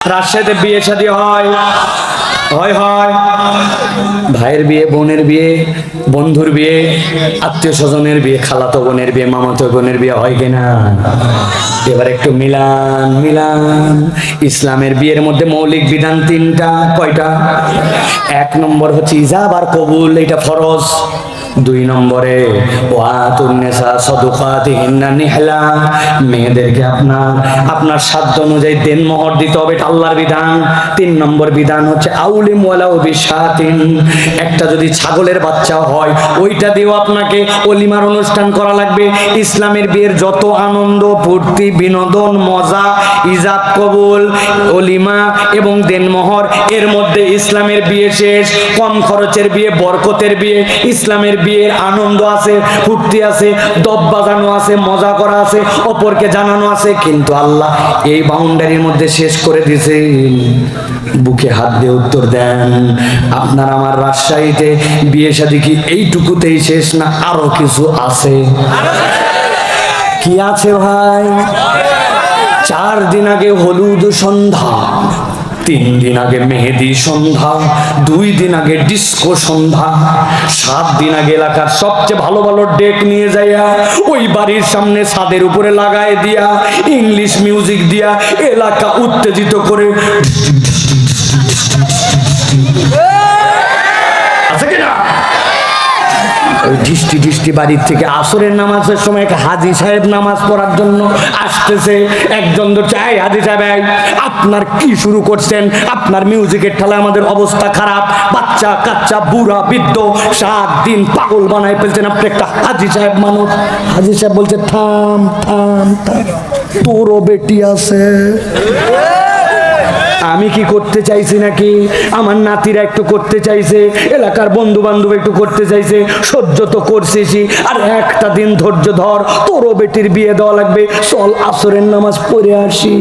রাজশাহীতে বিয়ে শাদী হয় হয় হয় ভাইয়ের বিয়ে, বোনের বিয়ে, বন্ধুর বিয়ে, আত্মীয় স্বজনের বিয়ে, খালাতো বোনের বিয়ে, মামাতো বোনের বিয়ে হয় কিনা? এবার একটু মিলান মিলান। ইসলামের বিয়ের মধ্যে মৌলিক বিধান তিনটা। কয়টা? এক নম্বর হচ্ছে ইজাব আর কবুল, এটা ফরজ। দুই নম্বরে মেয়েদেরকে আপনার সাধ্য অনুযায়ী দেন মোহর দিতে হবে, এটা আল্লাহর বিধান। তিন নম্বর বিধান হচ্ছে আউলিম ওয়ালাউ বিশাতিন, একটা যদি ছাগলের বাচ্চা হয় ওইটা দিয়েও আপনাকে অলিমার অনুষ্ঠান করা লাগবে। ইসলামের বিয়ের যত আনন্দ ফুর্তি বিনোদন মজা, ইজাব কবুল, অলিমা এবং দেনমোহর, এর মধ্যে ইসলামের বিয়ে শেষ। কম খরচের বিয়ে, বরকতের বিয়ে, ইসলামের বিয়ের আনন্দ আছে, ফুর্তি আছে, দব বাজানো আছে, মজা করা আছে, অপরকে জানানো আছে, কিন্তু আল্লাহ এই বাউন্ডারির মধ্যে শেষ করে দিয়েছেন। বুকে হাত দিয়ে উত্তর দেন, আপনার আমার রাজশাহীতে বিয়ে শাদী কি এইটুকুতেই শেষ না আরো কিছু আছে? কি আছে ভাই? 4 দিন আগে হলুদ সন্ধ্যা, 3 দিন আগে মেহেদি সন্ধ্যা, 2 দিন আগে ডিস্কো সন্ধ্যা, 7 দিন আগে এলাকার সবচেয়ে ভালো ভালো ডেক নিয়ে যাইয়া ওই বাড়ির সামনে ছাদের উপরে লাগায় দিয়া ইংলিশ মিউজিক দিয়া এলাকা উত্তেজিত করে। আছে কিনা? ওই ডিস্টি ডিস্টি বাড়ির থেকে আসরের নামাজের সময় এক হাজি সাহেব নামাজ পড়ার জন্য আসতেছে। একজন তো চাই, হাজি সাহেব আপনার কি শুরু করছেন? আপনার মিউজিকের ঠেলায় আমাদের অবস্থা খারাপ, বাচ্চা কাচ্চা বুড়া বৃদ্ধ 7 দিন পাগল বানাই ফেলছেন আপনি, একটা হাজি সাহেব মানুষ। হাজি সাহেব বলছে থাম থাম থাম, তোরও বেটি আছে। আমি কি করতে চাইছি নাকি? আমার নাতিরা একটু করতে চাইছে, এলাকার বন্ধু বান্ধব একটু করতে চাইছে, সহ্য তো করছিসই, আর একটা দিন ধৈর্য ধর, তোরও বেটির বিয়ে দেওয়া লাগবে, চল আসরের নামাজ পড়ে আসি।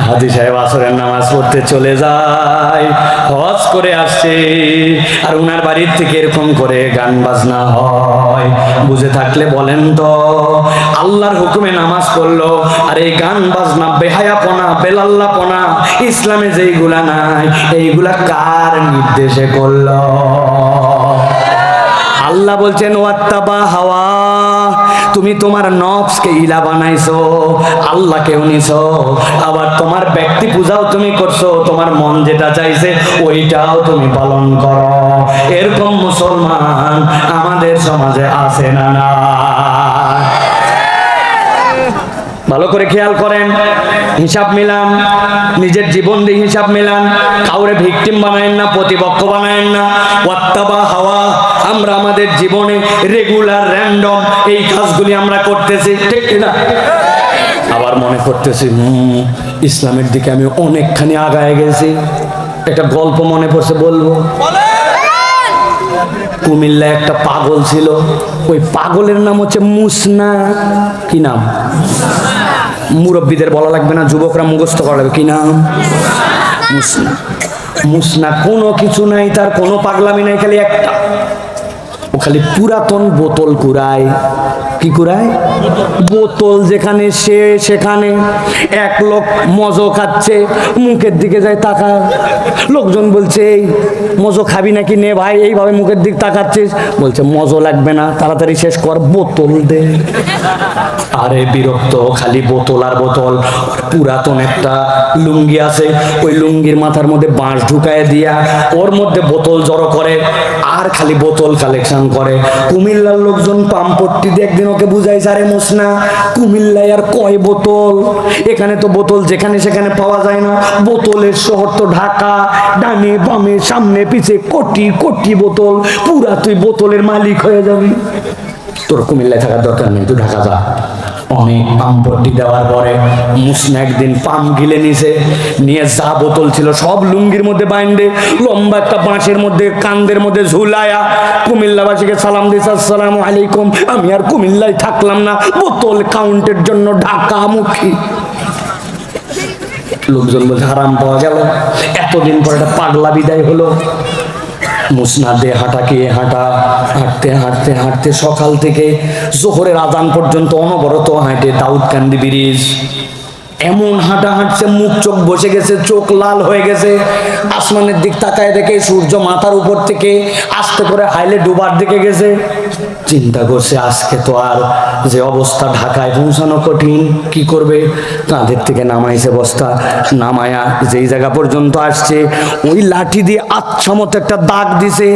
হাজি সাহেব আসরের নামাজ পড়তে চলে যায়, হজ করে আসছে, আর উনার বাড়ির থেকে এরকম করে গান বাজনা হয়। বুঝে থাকলে বলেন তো, আল্লাহর হুকুমে নামাজ পড়লো আর এই গান বাজনা, বেহায়াপনা, বেলাল্লাপনা, ইসলামে যেইগুলা নাই এইগুলা কার নির্দেশে করলো? আল্লাহ বলছেন ওয়াত্তাবা হাওয়া, তুমি তোমার নফসকে ইলা বানাইছো, আল্লাহকেও নিছো, আবার তোমার ব্যক্তি পূজাও তুমি করছো, তোমার মন যেটা চাইছে ওইটাও তুমি পালন করো। এরকম মুসলমান আমাদের সমাজে আছে না? না, ভালো করে খেয়াল করেন, হিসাব মিলান, নিজের জীবন দিয়ে হিসাব মিলান, কাউরে ভিকটিম বানায়েন না, প্রতিপক্ষ বানায়েন না। ওয়াত্তাবা হাওয়া, আমরা আমাদের জীবনে রেগুলার র্যান্ডম এই কাজগুলি আমরা করতেছি, ঠিক কিনা? আবার মনে করতেছি ইসলামের দিকে আমি অনেকখানি আগায় গেছি। একটা গল্প মনে পড়ছে, বলবো? কুমিল্লায় একটা পাগল ছিল, ওই পাগলের নাম হচ্ছে মুসনা। কি নাম? মুরব্বীদের বলা লাগবে না, যুবকরা মুখস্থ করা লাগবে। কি নাম? মুসনা। মুসনা কোনো কিছু নাই, তার কোনো পাগলামি নাই, খালি একটা, ও খালি পুরাতন বোতল কুড়ায়। কি কুড়ায়? বোতল যেখানে সে সেখানে। এক লোক মজো খাচ্ছে, মুখের দিকে যায় তাকায়, লোকজন বলছে এই মজো খাবি নাকি, নে ভাই, এইভাবে মুখের দিক তাকাচ্ছিস, বলছে মজো লাগবে না, তাড়াতাড়ি শেষ কর, বোতল দে। আরে বিরক্ত, খালি বোতল আর বোতল। পুরাতন একটা লুঙ্গি আছে, ওই লুঙ্গির মাথার মধ্যে বাঁশ ঢুকায় দিয়া ওর মধ্যে বোতল জড়ো করে আর খালি বোতল কালেকশন করে। কুমিল্লার লোকজন পাম্পট্টি দিয়ে একদিন ওকে বুঝাইছে, আরে মোসনা, কুমিল্লায় আর কয় বোতল, এখানে তো বোতল যেখানে সেখানে পাওয়া যায় না, বোতলের শহর তো ঢাকা, ডানে বামে সামনে পিছে কোটি কোটি বোতল, পুরা তুই বোতলের মালিক হয়ে যাবি, তোর কুমিল্লায় থাকার দরকার নেই, তুই ঢাকা যা। অনেক পাম্পট্টি দেওয়ার পরে মুসনা একদিন পাম গিলে নিছে, নিয়ে যা বোতল ছিল সব লুঙ্গির মধ্যে বাইন্দে লম্বা একটা বাঁশের মধ্যে কান্দের মধ্যে ঝুলায়া কুমিল্লাবাসীকে সালাম দিয়েছে, আসসালামু আলাইকুম, আমি আর কুমিল্লায় থাকলাম না, বোতল কাউন্টের জন্য ঢাকা মুখী। লোকজন বলছে হারাম পাওয়া গেল, এতদিন পর একটা পাগলা বিদায় হলো। মুসনা দে হাঁটা কে হাঁটা, হাঁটতে হাঁটতে হাঁটতে সকাল থেকে জোহরের আজান পর্যন্ত অনবরত হাঁটে দাউদকান্দি ব্রিজ। এমন হাঁটা হাঁটছে, মুখ চোখ বসে গেছে, চোখ লাল হয়ে গেছে। আসমানের দিক তাকায় দেখে সূর্য মাথার উপর থেকে আস্তে করে হাইলে ডুবার দিকে গেছে। চিন্তা করছে আজকে তো আর যে অবস্থা, ঢাকায় পৌঁছানো কঠিন, কি করবে? কাঁধের থেকে নামাইছে বস্তা, নামায়া যেই জায়গা পর্যন্ত আসছে ওই লাঠি দিয়ে আচ্ছা মতো একটা দাগ দিছে,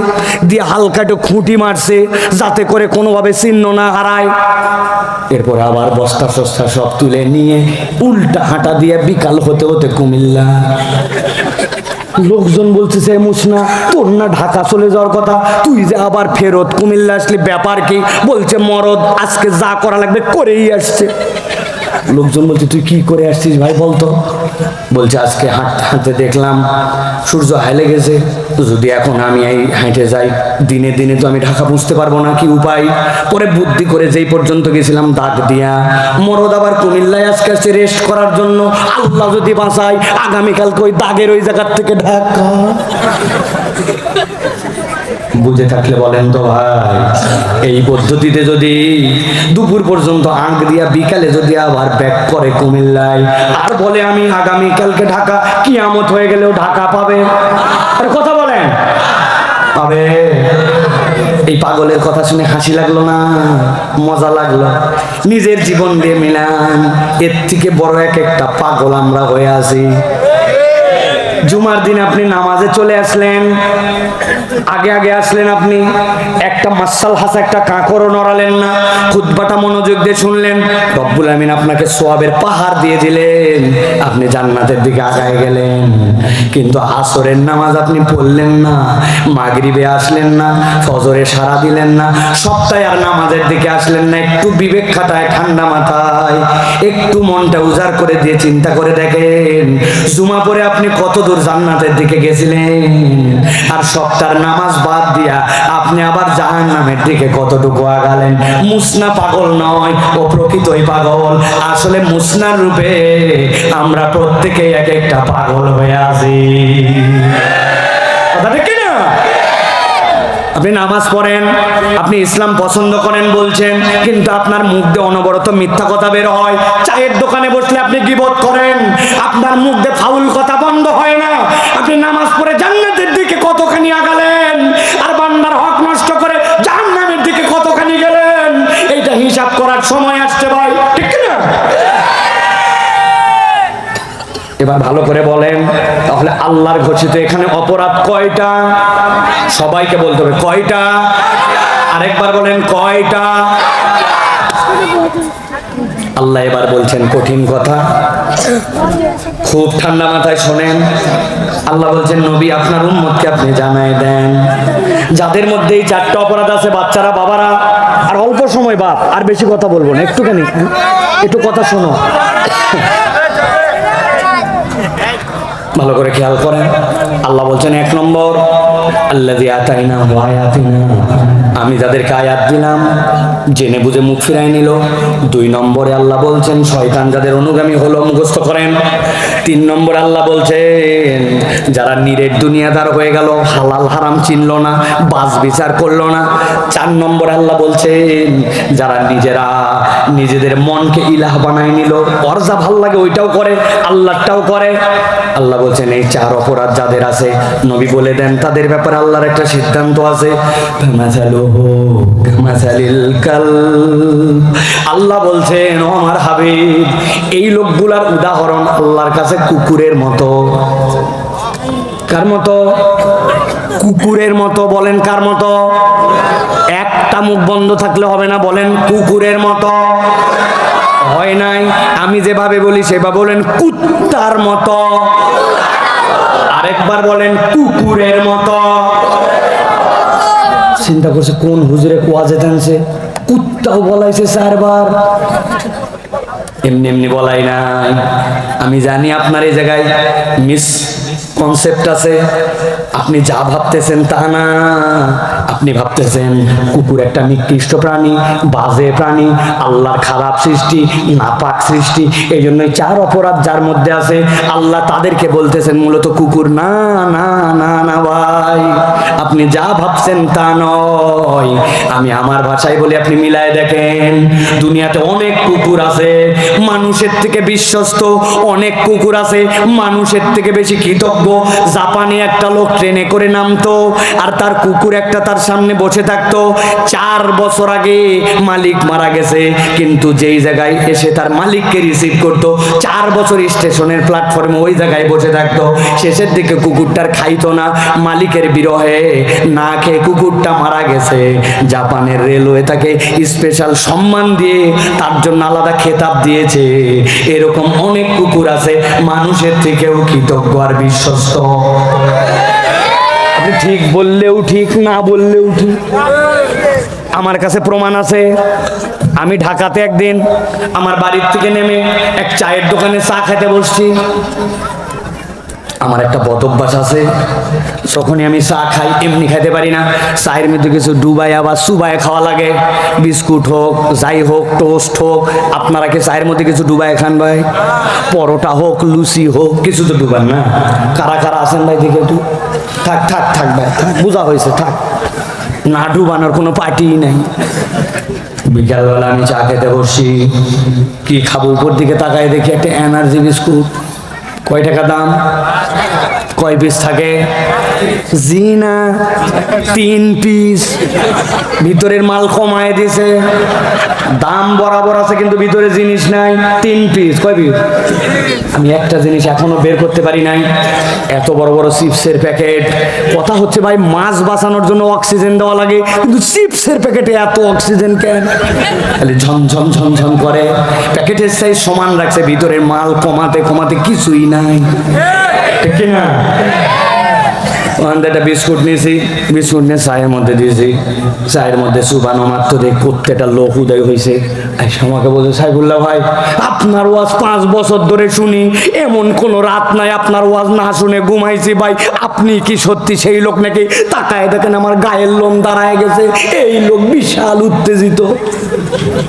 দিয়ে হালকা একটু খুঁটি মারছে যাতে করে কোনোভাবে চিহ্ন না হারায়। এরপরে আবার বস্তা সস্তা সব তুলে নিয়ে উল্টা হাঁটা দিয়ে বিকাল হতে হতে কুমিল্লা। লোকজন বলতেছে মুসনা, তোর না ঢাকা চলে যাওয়ার কথা, তুই যে আবার ফেরত কুমিল্লা আসলি, ব্যাপার কি? বলছে মরদ আজকে যা করা লাগবে করেই আসছে। লোকজন বলছে তুই কি করে আসছিস ভাই বলতো? বলছে আজকে হাঁটতে হাঁটতে দেখলাম সূর্য হাইলে গেছে, যদি এখন আমি এই হেঁটে যাই দিনে দিনে তো আমি ঢাকা পৌঁছতে পারবো না, কি উপায়? পরে বুদ্ধি করে যেই পর্যন্ত গেছিলাম দাগ দিয়া, মরদ আবার কুমিল্লায় আজকে আসছে রেস্ট করার জন্য। আল্লাহ যদি বাঁচায় আগামীকালকে ওই দাগের ওই জায়গার থেকে ঢাকা। বুঝে থাকলে বলেন তো ভাই, এই পদ্ধতিতে যদি দুপুর পর্যন্ত আঁক দিয়া বিকালে যদি আবার ব্যাক করে কুমিল্লায়, আর বলে আমি আগামীকালকে ঢাকা, কিয়ামত হয়ে গেলেও ঢাকা পাবে। আর কথা বলেন পাবে। এই পাগলের কথা শুনে হাসি লাগলো না মজা লাগলো? নিজের জীবন দিয়ে মিলান, এর থেকে বড় এক একটা পাগল আমরা হয়ে আছি। জুমার দিন আপনি নামাজে চলে আসলেন, আগে আগে আসলেন, আপনি একটা মাসাল হাসা একটা কাঁকরও নড়ালেন না, খুতবাটা মনোযোগ দিয়ে শুনলেন, রব্বুল আমিন আপনাকে সোয়াবের পাহাড় দিয়ে দিলেন, আপনি জান্নাতের দিকে আগায় গেলেন। কিন্তু আসরের নামাজ আপনি পড়লেন না, মাগরিবে আসলেন না, ফজরে সারা দিলেন না, সপ্তাহে আর নামাজের দিকে আসলেন না। একটু বিবেক খাটায় ঠান্ডা মাথায় একটু মনটা উজাড় করে দিয়ে চিন্তা করে দেখেন, জুমা পরে আপনি কত দূর জান্নাতের দিকে গেছিলেন, আর সপ্তাহের নামাজ বাদ দিয়া আপনি আবার জাহান্নামের দিকে কতটুকু আগালেন। মুসনা পাগল নয়, ও প্রকৃতই পাগল। আসলে মুসনার রূপে আমরা প্রত্যেকেই এক একটা পাগল হয়ে আছি। কথা ঠিক না? আপনি নামাজ পড়েন, আপনি ইসলাম পছন্দ করেন বলছেন, কিন্তু আপনার মুখ দিয়ে অনবরত মিথ্যা কথা বের হয়। চায়ের দোকানে বসলে আপনি গীবত করেন, আপনার মুখ দিয়ে ফাউল কথা বন্ধ হয় না। আপনি নামাজ পড়ে জান্নাতের দিকে কতখানি আগালেন, আর বান্দার হক নষ্ট করে জাহান্নামের দিকে কতখানি গেলেন। এইটা হিসাব করার সময় আসছে ভাই, ঠিক না? এবার ভালো করে বলেন, তাহলে আল্লাহর ঘোষিত এখানে অপরাধ কয়টা? সবাইকে বলতে হবে কয়টা। আরেকবার বলেন কয়টা? আল্লাহ এবার বলছেন কঠিন কথা, খুব ঠান্ডা মাথায় শোনেন। আল্লাহ বলছেন নবী আপনার উম্মতকে আপনি জানাই দেন, যাদের মধ্যে এই চারটা অপরাধ আছে, বাচ্চারা, বাবারা, আর অল্প সময় বাপ, আর বেশি কথা বলবো না, একটুখানি একটু কথা শোনো, ভালো করে খেয়াল করেন। আল্লাহ বলছেন 1 নম্বর আল্লাযী আতাইনাহু আয়াতিনা, আমি যাদেরকে আয়াত দিলাম জেনে বুঝে মুখ ফিরাই নিল। 2 নম্বরে আল্লাহ বলছেন শয়তান যাদের অনুগামী হলো, মুখস্থ করেন। 3 নম্বরে আল্লাহ বলছেন যারা নিরেট দুনিয়াদার হয়ে গেল, হালাল হারাম চিনলো না, বাজ বিচার করলো না। 4 নম্বরে আল্লাহ বলছেন যারা নিজেরা নিজেদের মনকে ইলাহ বানায় নিল, ওর যা ভাল লাগে ওইটাও করে, আল্লাহটাও করে। আল্লাহ বলছেন এই 4 অপরাধ যাদের আছে, নবী বলে দেন তাদের ব্যাপারে আল্লাহর একটা সিদ্ধান্ত আছে। আল্লাহ বলছেন ও আমার হাবিব, এই লোকগুলার উদাহরণ আল্লাহর কাছে কুকুরের মতো। কার মতো? কুকুরের মতো। বলেন কার মতো? একটা মুখ বন্ধ থাকলে হবে না, বলেন কুকুরের মতো। হয় নাই, আমি যেভাবে বলি সেভাবে বলেন কুত্তার মতো। আরেকবার বলেন কুকুরের মতো। চিন্তা করছে কোন হুজুরে কোয়াজে টানছে, কুত্তাও বলাইছে 4 বার, এমনি এমনি বলাই নাই। আমি জানি আপনার এই জায়গায় মিস কনসেপ্ট আছে, আপনি যা ভাবতেছেন তা না। আপনি ভাবতেছেন কুকুর একটা নিকৃষ্ট প্রাণী, বাজে প্রাণী, আল্লাহর খারাপ সৃষ্টি, নাপাক সৃষ্টি। এই জন্যই 4 অপরাধ যার মধ্যে আছে আল্লাহ তাদেরকে বলতেছেন মূলত কুকুর। না না না না ভাই, আপনি যা ভাবছেন তা নয়। আমি আমার ভাষায় বলি, আপনি মিলায় দেখেন। দুনিয়াতে অনেক কুকুর আছে মানুষের থেকে বিশ্বস্ত, অনেক কুকুর আছে মানুষের থেকে বেশি কৃতজ্ঞ। জাপানে একটা লোক ট্রেনে করে নামতো, আর তার কুকুর একটা তার সামনে বসে থাকতো। 4 বছর আগে মালিক মারা গেছে, কিন্তু যেই জায়গায় এসে তার মালিককে রিসিভ করতো, 4 বছর স্টেশনের প্ল্যাটফর্মে ওই জায়গায় বসে থাকতো। শেষের দিকে কুকুরটার খাইতো না, মালিকের বিরহে না খেয়ে কুকুরটা মারা গেছে। জাপানের রেলওয়ে তাকে স্পেশাল সম্মান দিয়ে তার জন্য আলাদা খেতাব দিয়েছে। এরকম অনেক কুকুর আছে মানুষের থেকেও কৃতজ্ঞ আর বিশ্বস্ত। আপনি ঠিক বললেও ঠিক, না বললেও ঠিক। আমার কাছে প্রমাণ আছে। আমি ঢাকাতে একদিন আমার বাড়ির থেকে নেমে এক চায়ের দোকানে চা খেতে বসছি। আমার একটা বদ অভ্যাস আছে, যখনই আমি চা খাই এমনি খাইতে পারি না, চায়ের মধ্যে কিছু ডুবাই আবার চুবাই খাওয়া লাগে। বিস্কুট হোক, যাই হোক, টোস্ট হোক। আপনারা কি চায়ের মধ্যে কিছু ডুবাই খান ভাই? পরোটা হোক, লুচি হোক, কিছু তো ডুবান না? কারা কারা আছেন ভাই দেখে একটু? থাক থাক থাক ভাই, থাক, বোঝা হয়েছে, থাক। না ডুবানোর কোনো পার্টিই নাই। বিকালবেলা আমি চা খেতে বসি, কি খাবো, উপর দিকে তাকায় দেখি একটা এনার্জি বিস্কুট। কয় টাকা দাম? কয় পিস থাকে? জি না, 3 পিস। ভিতরের মাল কমায় দিছে, দাম বরাবর আছে কিন্তু ভিতরে জিনিস নাই। 3 পিস। কয় পিস? আমি একটা জিনিস এখনো বের করতে পারি নাই, এত বড় বড় চিপসের প্যাকেট। কথা হচ্ছে ভাই, মাছ বাঁচানোর জন্য অক্সিজেন দেওয়া লাগে, কিন্তু চিপসের প্যাকেটে এত অক্সিজেন কেন? খালি ঝমঝম ঝমঝম করে। প্যাকেটের সাইজ সমান রাখছে, ভিতরের মাল কমাতে কমাতে কিছুই নাই, ঠিক কিনা? একটা বিস্কুট নিয়েছি, বিস্কুট নিয়ে চায়ের মধ্যে দিয়েছি। চায়ের মধ্যে চুবানো মাত্র দেখ প্রত্যেকটা লোক উদয় হয়েছে। আমাকে বলছে, সাইফুল্লাহ ভাই, আপনার ওয়াজ 5 বছর ধরে শুনি, এমন কোন রাত নাই আপনার ওয়াজ না শুনে ঘুমাইছি ভাই। আপনি কি সত্যি সেই লোক নাকি? তাকায় দেখেন আমার গায়ের লোম দাঁড়ায় গেছে। এই লোক বিশাল উত্তেজিত।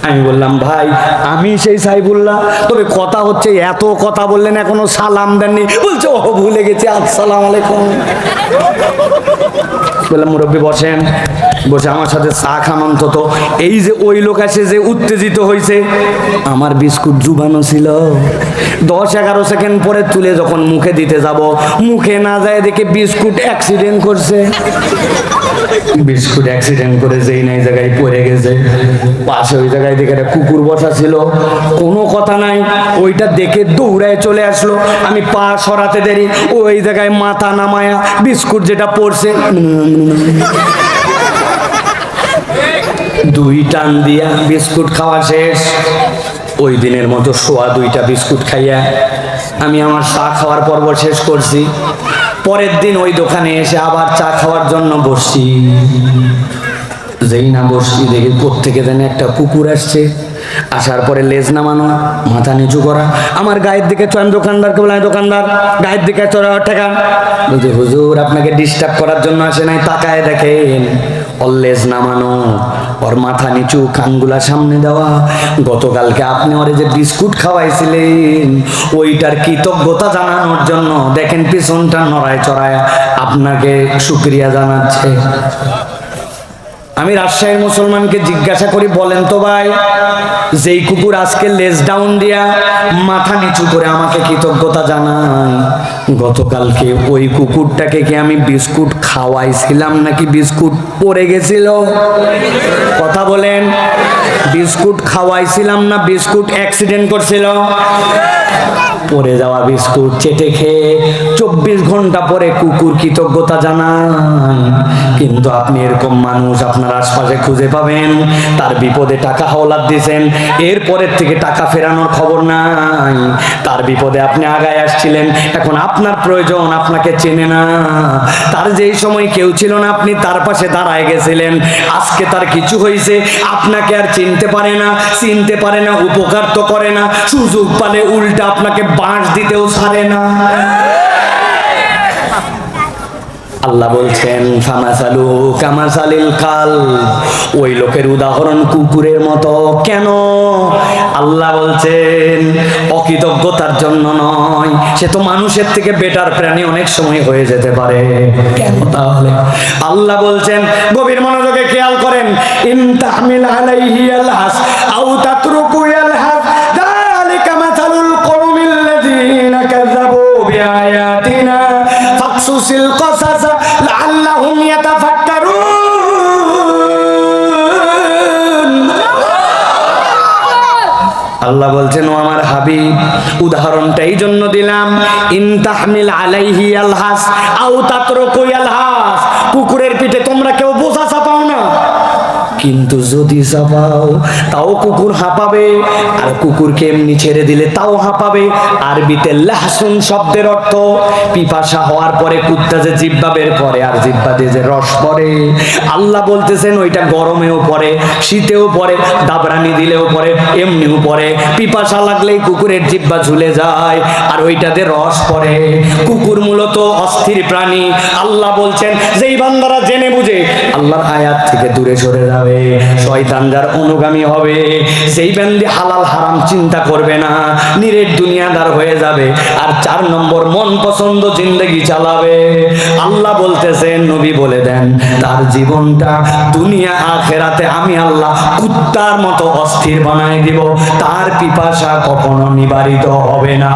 আমি বললাম, ভাই আমি সেই সাইফুল্লাহ, তবে কথা হচ্ছে এত কথা বললেন এখনো সালাম দেননি। বলছে, ও ভুলে গেছি, আসসালামু আলাইকুম। বললাম, মুরব্বী বসেন। বসে আমার সাথে চা খান অন্তত। এই যে ওই লোক আছে যে উত্তেজিত হয়েছে, আমার বিস্কুট জুবানো ছিল। 10-11 সেকেন্ড পরে তুলে যখন মুখে দিতে যাব, মুখে না যায় দেখে বিস্কুট অ্যাক্সিডেন্ট করছে। বিস্কুট অ্যাক্সিডেন্ট করে যেই নাই জায়গায় পড়ে গেছে। পাশে ওই জায়গায় দেখে একটা কুকুর বসা ছিল, কোনো কথা নাই, ওইটা দেখে দৌড়ায় চলে আসলো। আমি পা সরাতে দেরি, ওই জায়গায় মাথা নামায়া বিস্কুট যেটা পড়ছে 2 টান দিয়া বিস্কুট খাওয়া শেষ। ওই দিনের মতো সোয়া 2টা বিস্কুট খাইয়া আমি আমার চা খাওয়ার পর্ব শেষ করছি। পরের দিন ওই দোকানে এসে আবার চা খাওয়ার জন্য বসছি। যেই না বসছি দেখি কোত্থেকে যেন একটা কুকুর আসছে। আসার পরে লেজ নামানো, মাথা নিচু করা, আমার গায়ের দিকে চয়ন। দোকানদারকে বলে, দোকানদার গায়ের দিকে ঠেকান। বলছে, হুজুর আপনাকে ডিস্টার্ব করার জন্য আসে নাই। তাকায় দেখেন ওর লেজ নামানো, ওর মাথা নিচু, কানগুলা সামনে দেওয়া। গতকালকে আপনি ওরে যে বিস্কুট খাওয়াইছিলেন, ওইটার কৃতজ্ঞতা জানানোর জন্য দেখেন পিছনটা নড়ায় চড়ায় আপনাকে শুকরিয়া জানাচ্ছে। আমি রাজশাহীর মুসলমানকে জিজ্ঞাসা করি, বলেন তো ভাই, যেই কুকুর আজকে লেজ ডাউন দিয়া মাথা নিচু করে আমাকে কৃতজ্ঞতা জানায়, গতকালকে ওই কুকুরটাকে কি আমি বিস্কুট খাওয়াইছিলাম নাকি বিস্কুট পড়ে গেছিল? কথা বলেন, বিস্কুট খাওয়াইছিলাম না বিস্কুট অ্যাক্সিডেন্ট করছিল? পড়ে যাওয়া বিস্কুট চেটে খেয়ে 24 ঘন্টা পরে কুকুর কৃতজ্ঞতা জানায়। কিন্তু আপনি এরকম মানুষ আপনার আশপাশে খুঁজে পাবেন, তার বিপদে টাকা হাওলাত দিয়েছেন, এরপরের থেকে টাকা ফেরানোর খবর নাই। তার বিপদে আপনি আগায় আসছিলেন, এখন আপনার প্রয়োজন, আপনাকে চেনে না। তার যেই সময় কেউ ছিল না, আপনি তার পাশে দাঁড়ায় গেছিলেন। আজকে তার কিছু হয়েছে, আপনাকে আর চিনতে পারে না, উপকার তো করে না, সুযোগ পালে উল্টা আপনাকে বাঁশ দিতেও ছাড়ে না। আল্লাহ বলছেন ফামাসালু কামাসালিল কাল, ওই লোকের উদাহরণ কুকুরের মতো। কেন? আল্লাহ বলছেন অকৃতজ্ঞতার জন্য নয়, সে তো মানুষের থেকে বেটার প্রাণী অনেক সময় হয়ে যেতে পারে। কেন তাহলে? আল্লাহ বলছেন, গভীর মনোযোগে খেয়াল করেন, ইন তাহমিল আলাইহি আলহাস আও তাতরুকু আলহাস যালিকা মাসালুল কওমিল্লাযীনা কাযাবু বিআয়াতিনা ফাকসুসিল কসাস লাআল্লাহুম ইয়াতাফাক্কারুন। আল্লাহ বলছেন, ও আমার হাবিব, উদাহরণটা এই জন্য দিলাম, ইন তাহমিল আলাইহি আলহাস আও তাতরুকু আলহাস, কুকুরের পিঠে তোমরা কেউ বোঝা চাপাও না, কিন্তু যদি চাপাও তাও কুকুর হাঁপাবে, আর কুকুরকে এমনি ছেড়ে দিলে তাও হাঁপাবে। আরবিতে লাহসুন শব্দের অর্থ পিপাসা হওয়ার পরে কুত্তা যে জিহ্বা বের করে আর জিহ্বা দিয়ে যে রস পড়ে, আল্লাহ বলতেছেন ওইটা গরমেও পড়ে, শীতেও পড়ে, দাবরানি দিলেও পড়ে, এমনিও পড়ে। পিপাসা লাগলেই কুকুরের জিহ্বা ঝুলে যায় আর ওইটাতে রস পড়ে। কুকুর মূলত অস্থির প্রাণী। আল্লাহ বলছেন যেই বান্দারা জেনে বুঝে আল্লাহর আয়াত থেকে দূরে সরে যাবে, শয়তান যার অনুগামী হবে, সেই বান্দি হালাল হারাম চিন্তা করবে না, নিরেট দুনিয়াদার হয়ে যাবে, আর 4 নম্বর মন পছন্দ জিন্দেগি চালাবে। আল্লাহ বলতেছেন, নবী বলে দেন, তার জীবনটা দুনিয়া আখেরাতে আমি আল্লাহ কুত্তার মতো অস্থির বানায় দিব, তার পিপাসা কখনো নিবারিত হবে না।